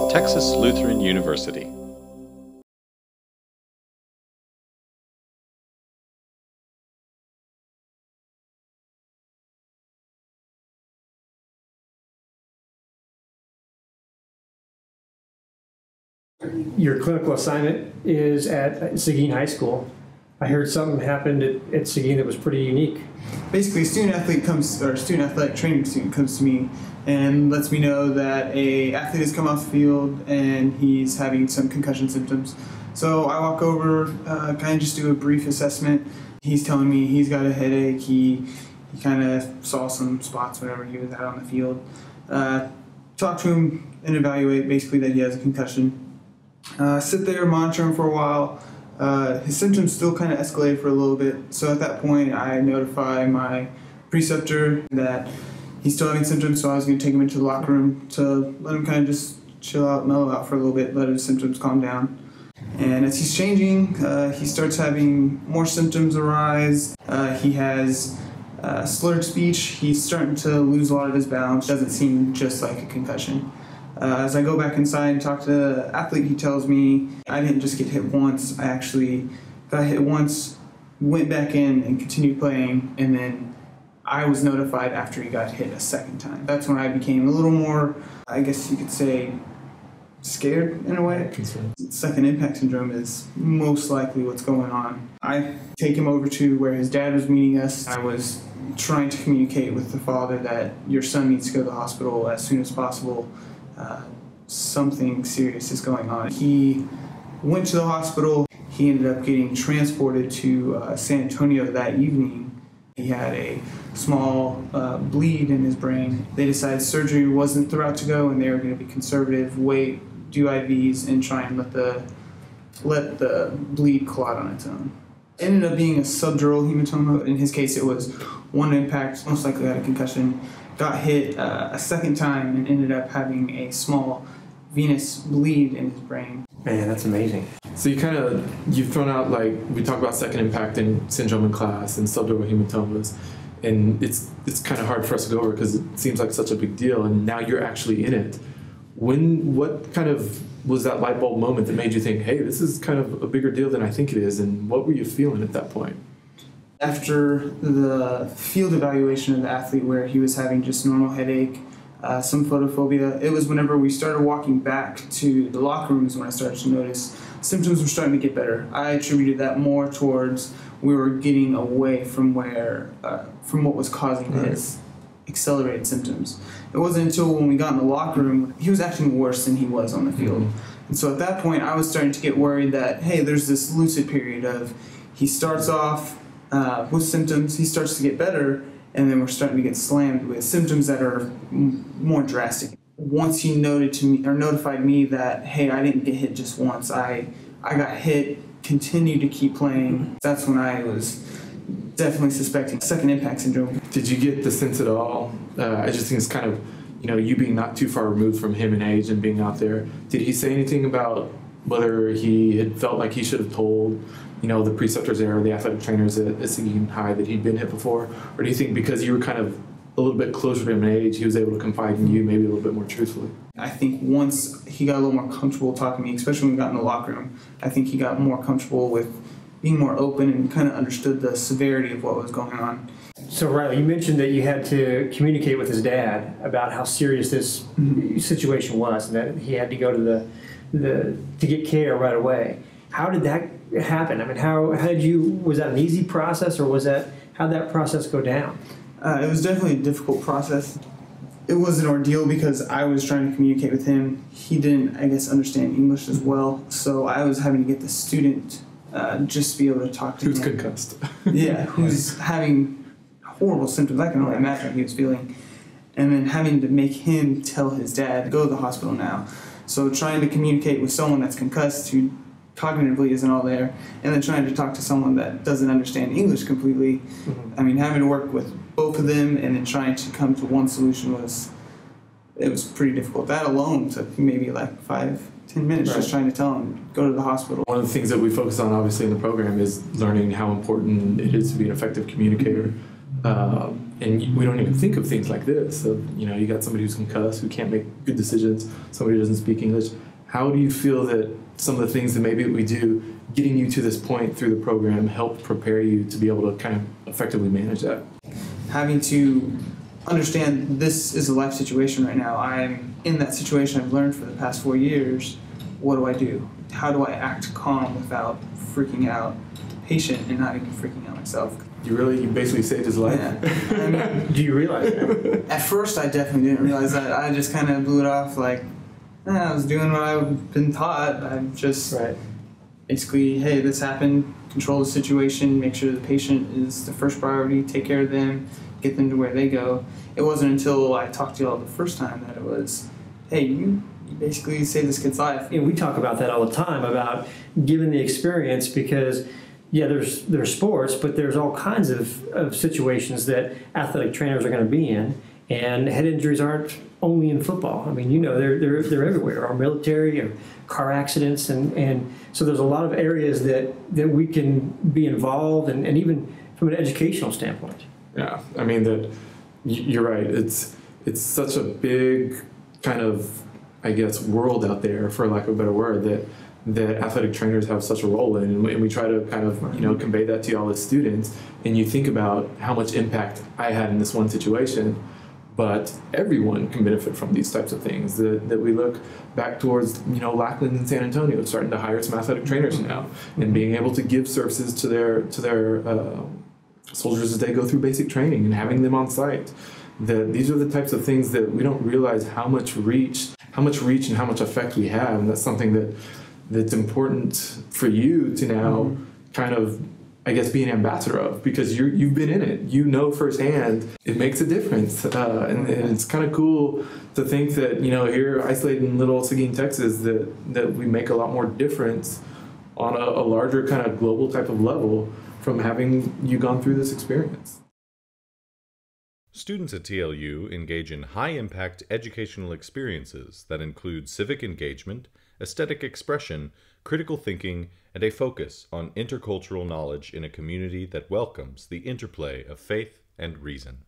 Texas Lutheran University. Your clinical assignment is at Seguin High School. I heard something happened at Seguin that was pretty unique. Basically, a student athletic training student comes to me and lets me know that a athlete has come off the field and he's having some concussion symptoms. So I walk over, kind of just do a brief assessment. He's telling me he's got a headache. He kind of saw some spots whenever he was out on the field. Talk to him and evaluate basically that he has a concussion. Sit there, monitor him for a while. His symptoms still kind of escalated for a little bit, so at that point I notify my preceptor that he's still having symptoms, so I was going to take him into the locker room to let him kind of just chill out, mellow out for a little bit, let his symptoms calm down. And as he's changing, he starts having more symptoms arise. He has slurred speech. He's starting to lose a lot of his balance. Doesn't seem just like a concussion. As I go back inside and talk to the athlete, he tells me I didn't just get hit once. I actually got hit once, went back in and continued playing, and then I was notified after he got hit a second time. That's when I became a little more, I guess you could say, scared in a way. Second impact syndrome is most likely what's going on. I take him over to where his dad was meeting us. I was trying to communicate with the father that your son needs to go to the hospital as soon as possible. Something serious is going on. He went to the hospital. He ended up getting transported to San Antonio that evening. He had a small bleed in his brain. They decided surgery wasn't the route to go, and they were going to be conservative, wait, do IVs, and try and let the bleed clot on its own. It ended up being a subdural hematoma. In his case, it was one impact, most likely had a concussion. Got hit a second time and ended up having a small venous bleed in his brain. Man, that's amazing. So you've thrown out, like, we talk about second impact and syndrome in class and subdural hematomas, and it's kind of hard for us to go over because it seems like such a big deal, and now you're actually in it. What kind of was that light bulb moment that made you think, hey, this is kind of a bigger deal than I think it is, and what were you feeling at that point? After the field evaluation of the athlete where he was having just normal headache, some photophobia, it was whenever we started walking back to the locker rooms when I started to notice symptoms were starting to get better. I attributed that more towards we were getting away from from what was causing his accelerated symptoms. It wasn't until when we got in the locker room, he was acting worse than he was on the field. And so at that point, I was starting to get worried that, hey, there's this lucid period of he starts off with symptoms, he starts to get better, and then we're starting to get slammed with symptoms that are more drastic. Once he notified me that, hey, I didn't get hit just once, I got hit, continued to keep playing, that's when I was definitely suspecting second impact syndrome. Did you get the sense at all? I just think it's kind of, you being not too far removed from him in age and being out there. Did he say anything about whether he had felt like he should have told the preceptors there or the athletic trainers at Seguin High that he'd been hit before? Or do you think because you were kind of a little bit closer to him in age, he was able to confide in you maybe a little bit more truthfully? I think once he got a little more comfortable talking to me, especially when we got in the locker room, I think he got more comfortable with being more open and kind of understood the severity of what was going on. So Riley, you mentioned that you had to communicate with his dad about how serious this situation was and that he had to go to to get care right away. How did that happen? I mean, was that an easy process, or how'd that process go down? It was definitely a difficult process. It was an ordeal because I was trying to communicate with him. He didn't, I guess, understand English as well, so I was having to get the student just to be able to talk to him. Who's concussed. Yeah, who's having horrible symptoms. I can only imagine what he was feeling. And then having to make him tell his dad, go to the hospital now. So trying to communicate with someone that's concussed who cognitively isn't all there, and then trying to talk to someone that doesn't understand English completely. I mean, having to work with both of them and then trying to come to one solution was pretty difficult. That alone took maybe like 5-10 minutes just trying to tell him, go to the hospital. One of the things that we focus on obviously in the program is learning how important it is to be an effective communicator. and we don't even think of things like this. So, you got somebody who's concussed, who can't make good decisions, somebody who doesn't speak English. How do you feel that some of the things that maybe we do, getting you to this point through the program, help prepare you to be able to kind of effectively manage that? Having to understand this is a life situation right now. I'm in that situation I've learned for the past 4 years. What do I do? How do I act calm without freaking out? Patient and not even freaking out myself. You basically saved his life? Yeah. I mean, Do you realize that? at first I definitely didn't realize that. I just kind of blew it off like, I was doing what I've been taught. I'm just basically, hey, this happened, control the situation, make sure the patient is the first priority, take care of them, get them to where they go. It wasn't until I talked to y'all the first time that it was, hey, you basically saved this kid's life. We talk about that all the time, about giving the experience, because there's sports, but there's all kinds of situations that athletic trainers are going to be in, and head injuries aren't only in football. I mean, they're everywhere, or military, or car accidents, and so there's a lot of areas that we can be involved, and even from an educational standpoint. Yeah, I mean, that you're right. It's such a big kind of, I guess, world out there, for lack of a better word, that athletic trainers have such a role in, and we try to kind of convey that to y'all as students. And you think about how much impact I had in this one situation, but everyone can benefit from these types of things. That we look back towards, Lackland and San Antonio starting to hire some athletic trainers now, and being able to give services to their soldiers as they go through basic training, and having them on site. These are the types of things that we don't realize how much reach and how much effect we have, and that's something that's important for you to now kind of, I guess, be an ambassador of, because you've been in it, firsthand. It makes a difference, and it's kind of cool to think that here isolated in little Seguin, Texas, that we make a lot more difference on a larger kind of global type of level from having you gone through this experience. Students at TLU engage in high-impact educational experiences that include civic engagement, aesthetic expression, critical thinking, and a focus on intercultural knowledge in a community that welcomes the interplay of faith and reason.